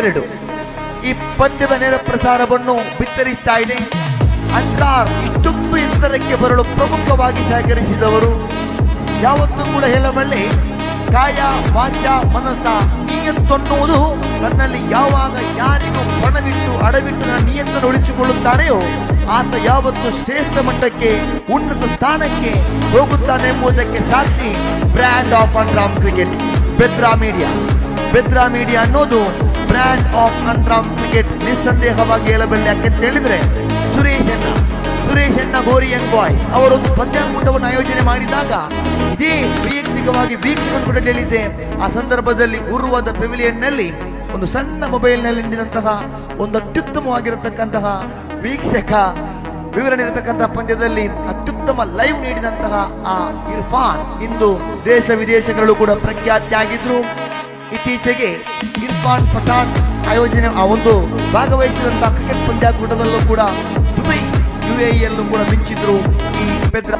2 ಈ ಪಂದ್ಯದ ನೇರ ಪ್ರಸಾರವನ್ನು ಬಿತ್ತರಿಸ್ತಾ ಇದೆ. ಅಂಕಾರ್ ಇಷ್ಟೊಂದು ಎತ್ತರಕ್ಕೆ ಬರಲು ಪ್ರಮುಖವಾಗಿ ಸಹಕರಿಸಿದವರು. ಯಾವತ್ತೂ ಕೂಡ ಹೇಳಬಲ್ಲೆ, ಕಾಯ ವಾಚ ಮನಸ್ಸ ನಿಯತ್ತನ್ನುವುದು ನನ್ನಲ್ಲಿ ಯಾವಾಗ ಯಾರಿಗೂ ಪಣವಿಟ್ಟು ಅಡವಿಟ್ಟು ನನ್ನ ನಿಯತ್ತನ್ನು ಉಳಿಸಿಕೊಳ್ಳುತ್ತಾನೆಯೋ ಆತ ಯಾವತ್ತು ಶ್ರೇಷ್ಠ ಮಟ್ಟಕ್ಕೆ ಉನ್ನತ ಸ್ಥಾನಕ್ಕೆ ಹೋಗುತ್ತಾನೆ ಎಂಬುದಕ್ಕೆ ಸಾಕ್ಷಿ brand of ಅನ್ರಾಮ್ cricket Bedara media ಅನ್ನೋದು ಬ್ರ್ಯಾಂಡ್ ಆಫ್ ಅನ್ರಾಮ್ ಕ್ರಿಕೆಟ್ ನಿಸ್ಸಂದೇಹವಾಗಿ ಹೇಳಬಲ್ಲೆ. ಯಾಕೆಂತ ಹೇಳಿದ್ರೆ ಸುರೇಶ್ ಅಣ್ಣ ಗೋರಿ ಯಂಗ್ ಬಾಯ್ಸ್ ಅವರೊಂದು ಪಂದ್ಯಾಕೂಟವನ್ನು ಆಯೋಜನೆ ಮಾಡಿದಾಗ ಇದೇ ವೈಯಕ್ತಿಕವಾಗಿ ವೀಕ್ಷಕರು ಕೂಡ ಹೇಳಿದ್ದೆ. ಆ ಸಂದರ್ಭದಲ್ಲಿ ಉರುವಾದ ಪೆವಿಲಿಯನ್ ನಲ್ಲಿ ಒಂದು ಸಣ್ಣ ಮೊಬೈಲ್ ನಲ್ಲಿ ನೀಡಿದಂತಹ ಒಂದು ಅತ್ಯುತ್ತಮವಾಗಿರತಕ್ಕಂತಹ ವೀಕ್ಷಕ ವಿವರಣೆ ಇರತಕ್ಕಂತಹ ಪಂದ್ಯದಲ್ಲಿ ಅತ್ಯುತ್ತಮ ಲೈವ್ ನೀಡಿದಂತಹ ಆ ಇರ್ಫಾನ್ ಇಂದು ದೇಶ ವಿದೇಶಗಳಲ್ಲೂ ಕೂಡ ಪ್ರಖ್ಯಾತಿಯಾಗಿದ್ರು. ಇತ್ತೀಚೆಗೆ ಇರ್ಫಾನ್ ಪಠಾಣ್ ಆಯೋಜನೆ ಆ ಒಂದು ಭಾಗವಹಿಸಿದಂತಹ ಕ್ರಿಕೆಟ್ ಪಂದ್ಯಾಕೂಟದಲ್ಲೂ ಕೂಡ ದುಬೈ UAE ಯಲ್ಲೂ ಕೂಡ ಮಿಂಚಿದ್ರು ಈ ಬೆದ್ರಾ.